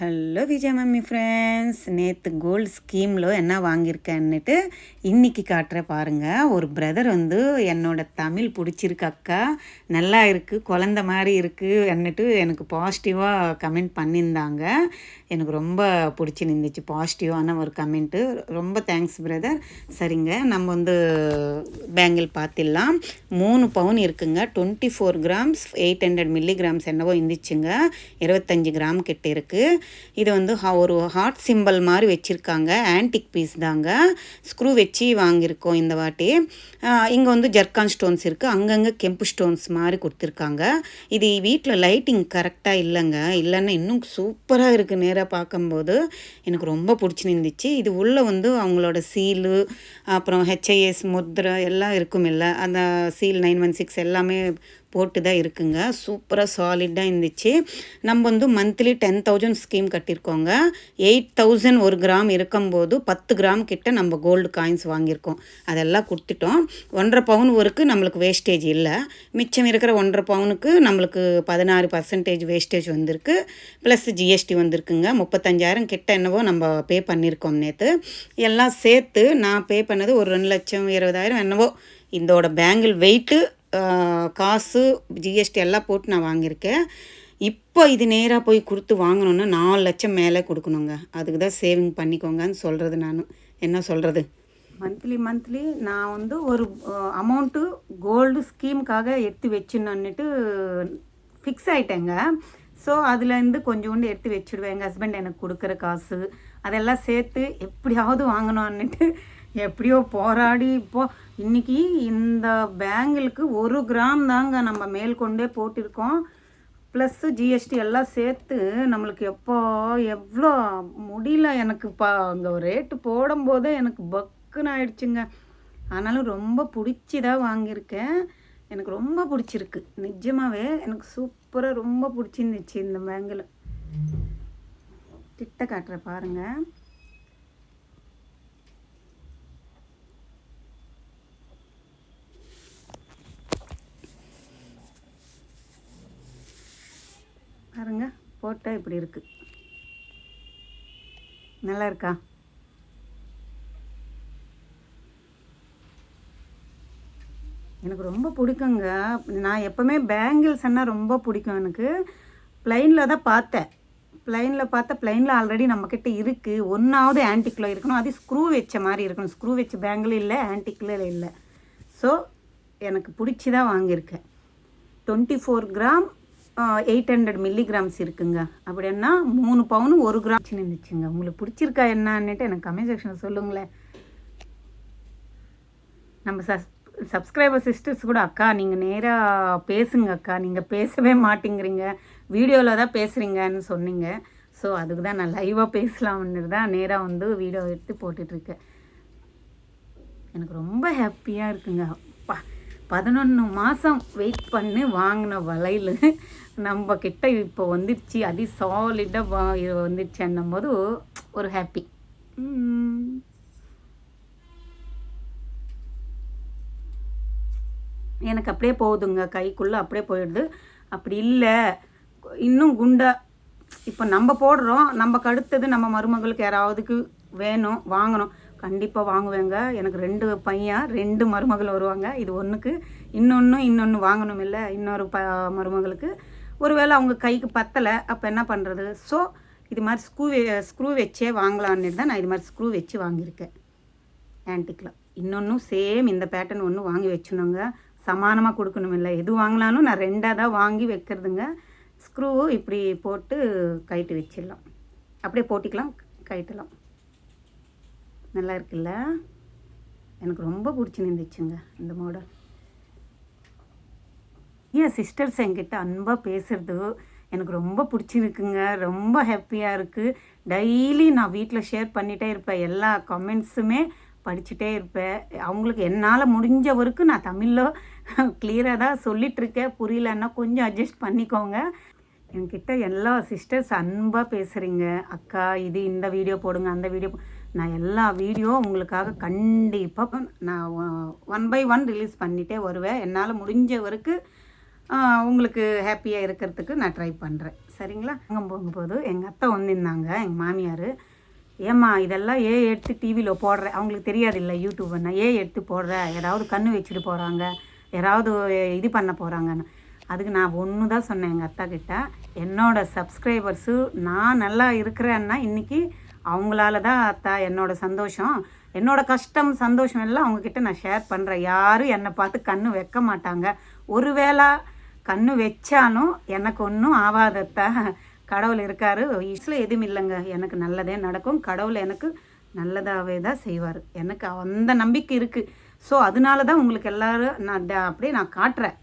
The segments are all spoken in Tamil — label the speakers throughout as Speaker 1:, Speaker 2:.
Speaker 1: ஹலோ விஜய் மம்மி ஃப்ரெண்ட்ஸ், நேற்று கோல்டு ஸ்கீமில் என்ன வாங்கியிருக்கேன்னுட்டு இன்றைக்கி காட்டுறேன் பாருங்கள். ஒரு பிரதர் வந்து என்னோடய தமிழ் பிடிச்சிருக்கு அக்கா, நல்லா இருக்குது, குழந்த மாதிரி இருக்குது என்னட்டு எனக்கு பாசிட்டிவாக கமெண்ட் பண்ணியிருந்தாங்க. எனக்கு ரொம்ப பிடிச்சிருந்துச்சு, பாசிட்டிவான ஒரு கமெண்ட்டு. ரொம்ப தேங்க்ஸ் பிரதர். சரிங்க, நம்ம வந்து பேங்கிள் பார்த்துடலாம். 3 பவுன் இருக்குங்க, 24 கிராம்ஸ் 800 மில்லிகிராம்ஸ் என்னவோ இருந்துச்சுங்க, 25 கிராம் கிட்ட இருக்குது. இது வந்து ஒரு ஹார்ட் சிம்பிள் மாதிரி வச்சுருக்காங்க, ஆன்டிக் பீஸ் தாங்க. ஸ்க்ரூ வச்சு வாங்கியிருக்கோம் இந்த வாட்டி. இங்கே வந்து ஜர்கான் ஸ்டோன்ஸ் இருக்குது, அங்கங்கே கெம்பு ஸ்டோன்ஸ் மாதிரி கொடுத்துருக்காங்க. இது வீட்டில் லைட்டிங் கரெக்டாக இல்லைன்னா இன்னும் சூப்பராக இருக்குது. நேராக பார்க்கும்போது எனக்கு ரொம்ப பிடிச்சிருந்துச்சு. இது உள்ளே வந்து அவங்களோட சீலு, அப்புறம் ஹெச்ஐஎஸ் முத்ரை எல்லாம் இருக்கும், இல்லை அந்த சீல் 916 எல்லாமே போட்டு தான் இருக்குங்க. சூப்பராக சாலிடாக இருந்துச்சு. நம்ம வந்து மந்த்லி 10,000 ஸ்கீம் கட்டியிருக்கோங்க. 8,000 ஒரு கிராம் இருக்கும்போது 10 கிராம் கிட்ட நம்ம கோல்டு காயின்ஸ் வாங்கியிருக்கோம். அதெல்லாம் கொடுத்துட்டோம். 1.5 பவுன் வரைக்கும் நம்மளுக்கு வேஸ்டேஜ் இல்லை. மிச்சம் இருக்கிற 1.5 பவுனுக்கு நம்மளுக்கு 16% வேஸ்டேஜ் வந்திருக்கு. ப்ளஸ் ஜிஎஸ்டி வந்திருக்குங்க. 35,000 கிட்ட என்னவோ நம்ம பே பண்ணியிருக்கோம் நேற்று. எல்லாம் சேர்த்து நான் பே பண்ணது ஒரு 2,20,000 என்னவோ. இதோட பேங்கிள் வெயிட்டு, காசு, ஜிஎஸ்டி எல்லாம் போட்டு நான் வாங்கியிருக்கேன். இப்போ இது நேராக போய் கொடுத்து வாங்கணுன்னா 4 லட்சம் மேலே கொடுக்கணுங்க. அதுக்கு தான் சேவிங் பண்ணிக்கோங்கன்னு சொல்கிறது. நான் என்ன சொல்கிறது, மந்த்லி நான் வந்து ஒரு அமௌண்ட்டு கோல்டு ஸ்கீமுக்காக எடுத்து வச்சுன்னுட்டு ஃபிக்ஸ் ஆகிட்டேங்க. ஸோ அதுலேருந்து கொஞ்சோண்டு எடுத்து வச்சுடுவேன். எங்கள் ஹஸ்பண்ட் எனக்கு கொடுக்குற காசு அதெல்லாம் சேர்த்து எப்படியாவது வாங்கணுன்னுட்டு எப்படியோ போராடி இப்போது இன்றைக்கி இந்த பேங்கிளுக்கு 1 கிராம் தாங்க நம்ம மேல் கொண்டே போட்டிருக்கோம். ப்ளஸ்ஸு ஜிஎஸ்டி எல்லாம் சேர்த்து நம்மளுக்கு எவ்வளோ முடியல எனக்கு. அங்கே ரேட்டு போடும்போதே எனக்கு பக்குன்னு ஆயிடுச்சுங்க. ஆனாலும் ரொம்ப பிடிச்சிதான் வாங்கியிருக்கேன். எனக்கு ரொம்ப பிடிச்சிருக்கு, நிஜமாகவே எனக்கு சூப்பராக ரொம்ப பிடிச்சிருந்துச்சு இந்த பேங்கில். கிட்ட காட்டுறேன் பாருங்கள். பாருங்க, போட்டால் இப்படி இருக்குது, நல்லா இருக்கா? எனக்கு ரொம்ப பிடிக்குங்க. நான் எப்போவுமே பேங்கிள்ஸ்னால் ரொம்ப பிடிக்கும் எனக்கு. ப்ளைனில் தான் பார்த்தேன். ப்ளைனில் ஆல்ரெடி நம்மக்கிட்ட இருக்குது. ஒன்றாவது ஆன்டிக்கில் இருக்கணும், அது ஸ்க்ரூ வச்ச மாதிரி இருக்கணும். ஸ்க்ரூ வச்ச பேங்கிள் இல்லை, ஆன்டிக்கில் இல்லை. ஸோ எனக்கு பிடிச்சி தான் வாங்கியிருக்கேன். 24 கிராம் 800 மில்லிகிராம்ஸ் இருக்குங்க. அப்படின்னா 3 பவுன் 1 கிராம் இருந்துச்சுங்க. உங்களுக்கு பிடிச்சிருக்கா என்னன்னுட்டு எனக்கு கமெண்ட் செக்ஷனில் சொல்லுங்களேன். நம்ம சப்ஸ்கிரைபர் சிஸ்டர்ஸ் கூட, அக்கா நீங்கள் நேராக பேசுங்க அக்கா, நீங்கள் பேசவே மாட்டேங்கிறீங்க, வீடியோவில் தான் பேசுகிறீங்கன்னு சொன்னீங்க. ஸோ அதுக்கு தான் நான் லைவாக பேசலாம்னு தான் நேராக வந்து வீடியோ எடுத்து போட்டுட்ருக்கேன். எனக்கு ரொம்ப ஹாப்பியாக இருக்குங்க. 11 மாதம் வெயிட் பண்ணி வாங்கின வளையல் நம்ம கிட்ட இப்போ வந்துடுச்சு. அது சாலிடாக வந்துடுச்சுன்னும் போது ஒரு ஹாப்பி. எனக்கு அப்படியே போகுதுங்க, கைக்குள்ளே அப்படியே போயிடுது. அப்படி இல்லை இன்னும் குண்டா இப்போ நம்ம போடுறோம், நமக்கு அடுத்தது நம்ம மருமகளுக்கு யாராவதுக்கு வேணும், வாங்கணும், கண்டிப்பாக வாங்குவேங்க. எனக்கு 2 பையன் 2 மருமகள் வருவாங்க. இது ஒன்றுக்கு இன்னொன்று வாங்கணும், இல்லை இன்னொரு மருமகளுக்கு ஒருவேளை அவங்க கைக்கு பத்தலை, அப்போ என்ன பண்ணுறது? ஸோ இது மாதிரி ஸ்க்ரூ வச்சே வாங்கலான்னு தான் நான் இது மாதிரி ஸ்க்ரூ வச்சு வாங்கியிருக்கேன் ஆன்டிக்கில். இன்னொன்றும் சேம் இந்த பேட்டர்ன் ஒன்று வாங்கி வச்சுணுங்க, சமானமாக கொடுக்கணும், இல்லை எது வாங்கினாலும் நான் 2ஆக தான் வாங்கி வைக்கிறதுங்க. ஸ்க்ரூ இப்படி போட்டு கைட்டு வச்சிடலாம், அப்படியே போட்டிக்கலாம், கைட்டலாம். நல்லா இருக்குல்ல? எனக்கு ரொம்ப பிடிச்சிருந்துச்சுங்க இந்த மாடல். ஏன் சிஸ்டர்ஸ் என்கிட்ட அன்பாக பேசுகிறது எனக்கு ரொம்ப பிடிச்சிருக்குங்க. ரொம்ப ஹாப்பியாக இருக்குது. டெய்லி நான் வீட்டில் ஷேர் பண்ணிகிட்டே இருப்பேன், எல்லா கமெண்ட்ஸுமே படிச்சுட்டே இருப்பேன். அவங்களுக்கு என்னால் முடிஞ்ச வரைக்கும் நான் தமிழில் கிளியராக தான் சொல்லிகிட்ருக்கேன். புரியலன்னா கொஞ்சம் அட்ஜஸ்ட் பண்ணிக்கோங்க. என்கிட்ட எல்லா சிஸ்டர்ஸ் அன்பாக பேசுகிறீங்க, அக்கா இது இந்த வீடியோ போடுங்க, அந்த வீடியோ நான் எல்லா வீடியோ உங்களுக்காக கண்டிப்பாக நான் 1 by 1 ரிலீஸ் பண்ணிகிட்டே வருவேன். என்னால் முடிஞ்ச வரைக்கும் உங்களுக்கு ஹாப்பியாக இருக்கிறதுக்கு நான் ட்ரை பண்ணுறேன். சரிங்களா? அங்கே போகும்போது எங்கள் அத்தை வந்திருந்தாங்க, எங்கள் மாமியார். ஏம்மா இதெல்லாம் எடுத்து டிவியில் போடுற, அவங்களுக்கு தெரியாது இல்லை யூடியூப்னா, எடுத்து போடுற, ஏதாவது கண்ணு வச்சுட்டு போகிறாங்க, யாராவது இது பண்ண போகிறாங்கன்னு. அதுக்கு நான் ஒன்று தான் சொன்னேன் எங்கள் அத்தா கிட்ட, என்னோடய சப்ஸ்கிரைபர்ஸு நான் நல்லா இருக்கிறேன்னா இன்றைக்கி அவங்களால தான் அத்தா என்னோடய சந்தோஷம், என்னோடய கஷ்டம் சந்தோஷம் எல்லாம் அவங்கக்கிட்ட நான் ஷேர் பண்ணுறேன். யாரும் என்னை பார்த்து கண்ணு வைக்க மாட்டாங்க. ஒரு வேளை கண்ணு வச்சாலும் எனக்கு ஒன்றும் ஆகாதத்தா, கடவுள் இருக்கார், இதில் எதுவும் இல்லைங்க, எனக்கு நல்லதே நடக்கும், கடவுள் எனக்கு நல்லதாகவே தான் செய்வார், எனக்கு அந்த நம்பிக்கை இருக்குது. ஸோ அதனால தான் உங்களுக்கு எல்லோரும் நான் அப்படியே நான் காட்டுறேன்.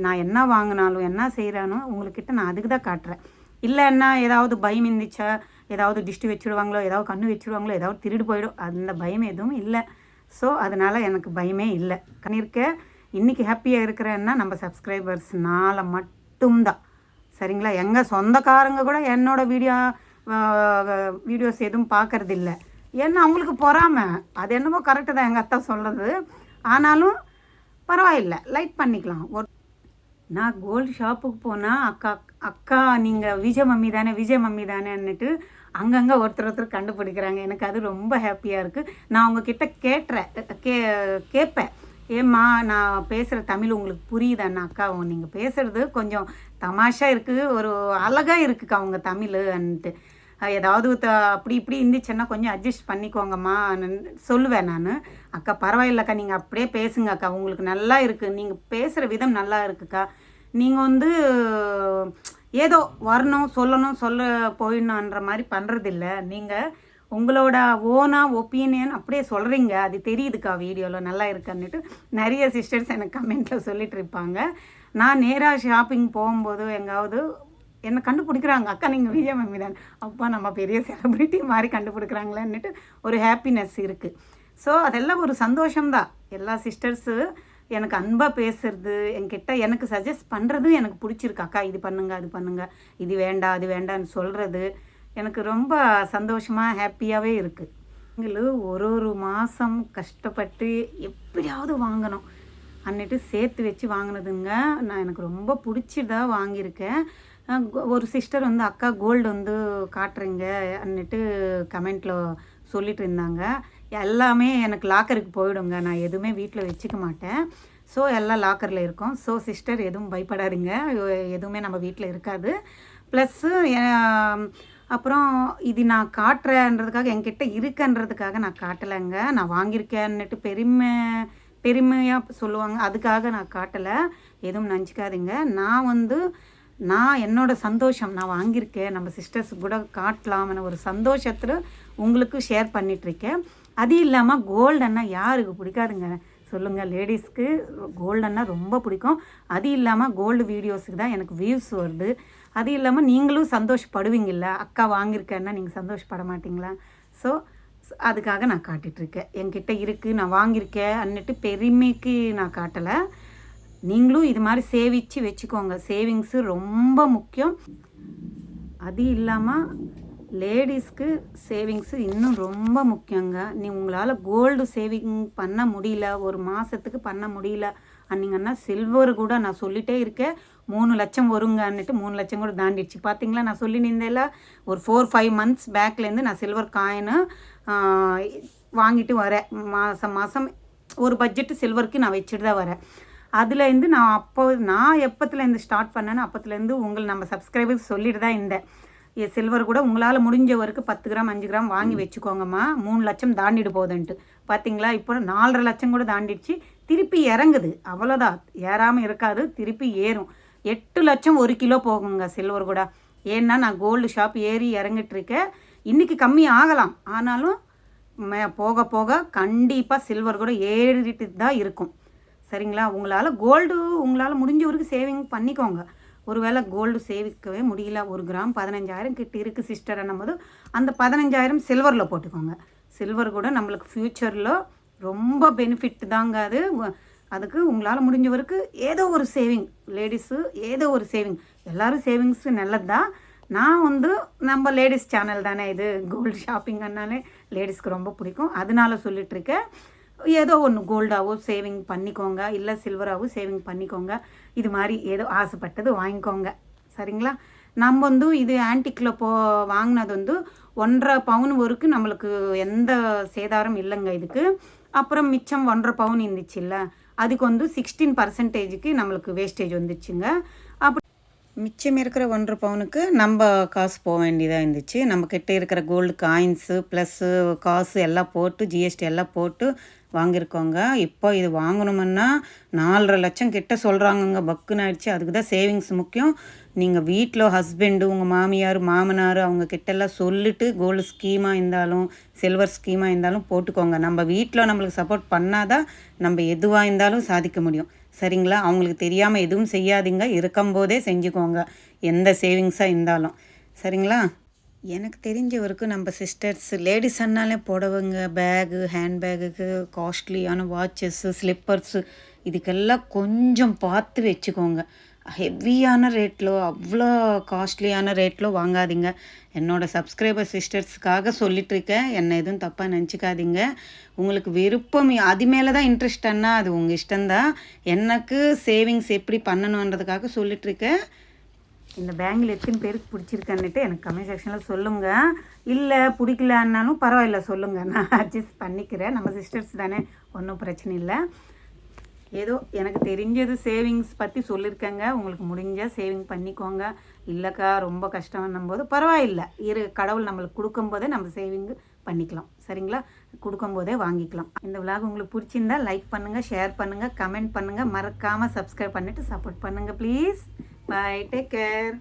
Speaker 1: நான் என்ன வாங்கினாலும் என்ன செய்கிறானோ உங்கள்கிட்ட நான் அதுக்கு தான் காட்டுறேன். இல்லைன்னா ஏதாவது பயம் இருந்துச்சா, ஏதாவது டிஸ்ட்டு வச்சுடுவாங்களோ, ஏதாவது கண்ணு வச்சுடுவாங்களோ, ஏதாவது திருடு போயிடும், அந்த பயம் எதுவும் இல்லை. ஸோ அதனால் எனக்கு பயமே இல்லை. கண்ணிருக்க இன்றைக்கி ஹாப்பியாக இருக்கிறேன்னா நம்ம சப்ஸ்கிரைபர்ஸ்னால் மட்டும்தான். சரிங்களா? எங்கள் சொந்தக்காரங்க கூட என்னோடய வீடியோஸ் எதுவும் பார்க்குறதில்ல. ஏன்னா அவங்களுக்கு பொறாமை. அது என்னமோ கரெக்டு தான் எங்கள் அத்தா சொல்கிறது. ஆனாலும் பரவாயில்லை, லைட் பண்ணிக்கலாம். நான் கோல்டு ஷாப்புக்கு போனால் அக்கா நீங்கள் விஜய் மம்மி தானேன்னுட்டு அங்கங்கே ஒருத்தர் கண்டுபிடிக்கிறாங்க. எனக்கு அது ரொம்ப ஹாப்பியாக இருக்குது. நான் அவங்கக்கிட்ட கேட்பேன், ஏம்மா நான் பேசுகிற தமிழ் உங்களுக்கு புரியுதாண்ணா? அக்கா நீங்கள் பேசுகிறது கொஞ்சம் தமாஷாக இருக்குது, ஒரு அழகாக இருக்குக்கா அவங்க தமிழ்ன்ட்டு. ஏதாவது அப்படி இப்படி இருந்துச்சுன்னா கொஞ்சம் அட்ஜஸ்ட் பண்ணிக்கோங்கம்மா சொல்லுவேன் நான். அக்கா பரவாயில்லக்கா, நீங்கள் அப்படியே பேசுங்க அக்கா, உங்களுக்கு நல்லா இருக்குது, நீங்கள் பேசுகிற விதம் நல்லா இருக்குக்கா, நீங்கள் ஏதோ வரணும் சொல்ல போயிடணுன்ற மாதிரி பண்ணுறதில்ல, நீங்கள் உங்களோட ஓனாக ஒப்பீனியன் அப்படியே சொல்கிறீங்க, அது தெரியுதுக்கா வீடியோவில் நல்லா இருக்குன்னுட்டு நிறைய சிஸ்டர்ஸ் எனக்கு கமெண்ட்டில் சொல்லிட்டு இருப்பாங்க. நான் நேராக ஷாப்பிங் போகும்போது எங்காவது என்னை கண்டுபிடிக்கிறாங்க, அக்கா நீங்கள் விஜய் மம்மி தான், அப்பா நம்ம பெரிய செலிப்ரிட்டி மாதிரி கண்டுபிடிக்கிறாங்களேன்னுட்டு ஒரு ஹாப்பினஸ் இருக்குது. ஸோ அதெல்லாம் ஒரு சந்தோஷம்தான். எல்லா சிஸ்டர்ஸு எனக்கு அன்பாக பேசுறது, என்கிட்ட எனக்கு சஜஸ்ட் பண்ணுறது எனக்கு பிடிச்சிருக்கு. அக்கா இது பண்ணுங்கள் அது பண்ணுங்கள், இது வேண்டாம் அது வேண்டான்னு சொல்கிறது எனக்கு ரொம்ப சந்தோஷமாக ஹாப்பியாகவே இருக்குது. எங்களுக்கு ஒரு மாதம் கஷ்டப்பட்டு எப்படியாவது வாங்கணும் அன்னிட்டு சேர்த்து வச்சு வாங்கினதுங்க. நான் எனக்கு ரொம்ப பிடிச்சிதான் வாங்கியிருக்கேன். ஒரு சிஸ்டர் வந்து அக்கா கோல்டு வந்து காட்டுறீங்க அன்னிட்டு கமெண்ட்டில் சொல்லிட்டு இருந்தாங்க. எல்லாமே எனக்கு லாக்கருக்கு போயிடுங்க, நான் எதுவுமே வீட்டில் வச்சுக்க மாட்டேன். ஸோ எல்லாம் லாக்கரில் இருக்கும். ஸோ சிஸ்டர் எதுவும் பயப்படாதீங்க, எதுவுமே நம்ம வீட்டில் இருக்காது. ப்ளஸ்ஸு அப்புறம் இது நான் காட்டுறேன்றதுக்காக என்கிட்ட இருக்குன்றதுக்காக நான் காட்டலைங்க, நான் வாங்கியிருக்கேன்னுட்டு பெருமையாக சொல்லுவாங்க, அதுக்காக நான் காட்டலை, எதுவும் நினச்சிக்காதீங்க. நான் என்னோடய சந்தோஷம், நான் வாங்கியிருக்கேன், நம்ம சிஸ்டர்ஸ் கூட காட்டலாம்னு ஒரு சந்தோஷத்தில் உங்களுக்கு ஷேர் பண்ணிகிட்ருக்கேன். அது இல்லாமல் கோல்டன்னா யாருக்கு பிடிக்காதுங்க சொல்லுங்கள்? லேடிஸ்க்கு கோல்டன்னா ரொம்ப பிடிக்கும். அது இல்லாமல் கோல்டு வீடியோஸுக்கு தான் எனக்கு வியூஸ் வருது. அது இல்லாமல் நீங்களும் சந்தோஷப்படுவீங்கள்ல, அக்கா வாங்கியிருக்கேன்னா நீங்கள் சந்தோஷப்பட மாட்டிங்களா? ஸோ அதுக்காக நான் காட்டிகிட்ருக்கேன், என்கிட்ட இருக்குது, நான் வாங்கியிருக்கேன் அன்னிட்டு பெருமைக்கு நான் காட்டலை. நீங்களும் இது மாதிரி சேவிச்சு வச்சுக்கோங்க, சேவிங்ஸு ரொம்ப முக்கியம். அது இல்லாமல் லேடிஸ்க்கு சேவிங்ஸு இன்னும் ரொம்ப முக்கியங்க. உங்களால் கோல்டு சேவிங் பண்ண முடியல, ஒரு மாதத்துக்கு பண்ண முடியல அன்னிங்கன்னா சில்வர் கூட நான் சொல்லிகிட்டே இருக்கேன் 3 லட்சம் வருங்கன்னுட்டு 3 லட்சம் கூட தாண்டிடுச்சு. பார்த்தீங்களா? நான் சொல்லி நின்றேல ஒரு 4-5 மந்த்ஸ் பேக்லேருந்து நான் சில்வர் காயினு வாங்கிட்டு வரேன். மாதம் ஒரு பட்ஜெட்டு சில்வருக்கு நான் வச்சுட்டு தான் வரேன். அதுலேருந்து நான் எப்போத்துலேருந்து ஸ்டார்ட் பண்ணேன்னு அப்போத்துலேருந்து நம்ம சப்ஸ்கிரைபர்ஸ் சொல்லிட்டு தான் இருந்தேன், சில்வர் கூட உங்களால் முடிஞ்ச வரைக்கும் 10 கிராம் 5 கிராம் வாங்கி வச்சுக்கோங்கம்மா, 3 லட்சம் தாண்டிட்டு போகுதுன்ட்டு. பார்த்தீங்களா? இப்போ 4.5 லட்சம் கூட தாண்டிடுச்சு. திருப்பி இறங்குது, அவ்வளோதான், ஏறாமல் இருக்காது, திருப்பி ஏறும். 8 லட்சம் 1 கிலோ போகுங்க சில்வர் கூட. ஏன்னா நான் கோல்டு ஷாப் ஏறி இறங்கிட்டுருக்கேன். இன்றைக்கி கம்மி ஆகலாம், ஆனாலும் போக போக கண்டிப்பாக சில்வர் கூட ஏறிட்டு தான் இருக்கும். சரிங்களா? உங்களால் முடிஞ்ச வரைக்கும் சேவிங் பண்ணிக்கோங்க. ஒருவேளை கோல்டு சேவிக்கவே முடியல, 1 கிராம் 15,000 கிட்ட இருக்குது சிஸ்டர் போது அந்த 15,000 சில்வரில் போட்டுக்கோங்க. சில்வர் கூட நம்மளுக்கு ஃப்யூச்சரில் ரொம்ப பெனிஃபிட் தாங்க அது. அதுக்கு உங்களால் முடிஞ்ச வரைக்கும் ஏதோ ஒரு சேவிங், லேடிஸு ஏதோ ஒரு சேவிங், எல்லோரும் சேவிங்ஸு நல்லது தான். நான் நம்ம லேடிஸ் சேனல் தானே இது, கோல்டு ஷாப்பிங்கன்னாலே லேடிஸ்க்கு ரொம்ப பிடிக்கும், அதனால சொல்லிகிட்ருக்கேன். ஏதோ ஒன்று கோல்டாவோ சேவிங் பண்ணிக்கோங்க, இல்லை சில்வராகவோ சேவிங் பண்ணிக்கோங்க. இது மாதிரி ஏதோ ஆசைப்பட்டது வாங்கிக்கோங்க. சரிங்களா? நம்ம வந்து இது ஆன்டிக்கில் வாங்கினது வந்து 1.5 பவுன் வரைக்கும் நம்மளுக்கு எந்த சேதாரம் இல்லைங்க இதுக்கு. அப்புறம் மிச்சம் 1.5 பவுன் இருந்துச்சுல்ல, அதுக்கு வந்து 16% நம்மளுக்கு வேஸ்டேஜ் வந்துச்சுங்க. அப்படி மிச்சம் இருக்கிற 1.5 பவுனுக்கு நம்ம காசு போக வேண்டியதாக இருந்துச்சு. நம்ம கிட்ட இருக்கிற கோல்டு காயின்ஸு ப்ளஸ்ஸு காசு எல்லாம் போட்டு ஜிஎஸ்டி எல்லாம் போட்டு வாங்கியிருக்கோங்க. இப்போ இது வாங்கணுமுன்னா 4.5 லட்சம் கிட்ட சொல்கிறாங்கங்க. பக்குன்னு ஆயிடுச்சு. அதுக்கு தான் சேவிங்ஸ் முக்கியம். நீங்கள் வீட்டில் ஹஸ்பண்டு, உங்கள் மாமியார், மாமனார் அவங்க கிட்டெல்லாம் சொல்லிவிட்டு கோல்டு ஸ்கீமாக இருந்தாலும் சில்வர் ஸ்கீமாக இருந்தாலும் போட்டுக்கோங்க. நம்ம வீட்டில் நம்மளுக்கு சப்போர்ட் பண்ணாதான் நம்ம எதுவாக இருந்தாலும் சாதிக்க முடியும். சரிங்களா? அவங்களுக்கு தெரியாமல் எதுவும் செய்யாதீங்க. இருக்கும்போதே செஞ்சுக்கோங்க, எந்த சேவிங்ஸாக இருந்தாலும். சரிங்களா? எனக்கு தெரிஞ்ச வரைக்கும் நம்ம சிஸ்டர்ஸ் லேடிஸ் அண்ணாலே புடவைங்க, பேகு, ஹேண்ட் பேகுக்கு, காஸ்ட்லியான வாட்சஸ்ஸு, ஸ்லிப்பர்ஸு இதுக்கெல்லாம் கொஞ்சம் பார்த்து வச்சுக்கோங்க. ஹெவியான ரேட்டில், அவ்வளோ காஸ்ட்லியான ரேட்டில் வாங்காதீங்க. என்னோடய சப்ஸ்கிரைபர் சிஸ்டர்ஸுக்காக சொல்லிகிட்ருக்கேன். என்னை எதுவும் தப்பாக நினச்சிக்காதீங்க. உங்களுக்கு விருப்பம் அது மேலே தான் இன்ட்ரெஸ்டன்னா அது உங்கள் இஷ்டம்தான். எனக்கு சேவிங்ஸ் எப்படி பண்ணணுன்றதுக்காக சொல்லிகிட்ருக்கேன். இந்த பேங்கில் எத்தனை பேருக்கு பிடிச்சிருக்கன்னுட்டு எனக்கு கமெண்ட் செக்ஷனில் சொல்லுங்கள். இல்லை பிடிக்கலன்னாலும் பரவாயில்ல, சொல்லுங்கள், நான் அட்ஜஸ்ட் பண்ணிக்கிறேன். நம்ம சிஸ்டர்ஸ் தானே, ஒன்றும் பிரச்சனை இல்லை. ஏதோ எனக்கு தெரிஞ்சது சேவிங்ஸ் பற்றி சொல்லியிருக்கேங்க. உங்களுக்கு முடிஞ்சால் சேவிங் பண்ணிக்கோங்க. இல்லைக்கா ரொம்ப கஷ்டம்னும் போது பரவாயில்லை, கடவுள் நம்மளுக்கு கொடுக்கும்போதே நம்ம சேவிங் பண்ணிக்கலாம். சரிங்களா? கொடுக்கும்போதே வாங்கிக்கலாம். இந்த விலாக் உங்களுக்கு பிடிச்சிருந்தா லைக் பண்ணுங்கள், ஷேர் பண்ணுங்கள், கமெண்ட் பண்ணுங்கள். மறக்காமல் சப்ஸ்கிரைப் பண்ணிவிட்டு சப்போர்ட் பண்ணுங்கள் ப்ளீஸ். Bye. Take care.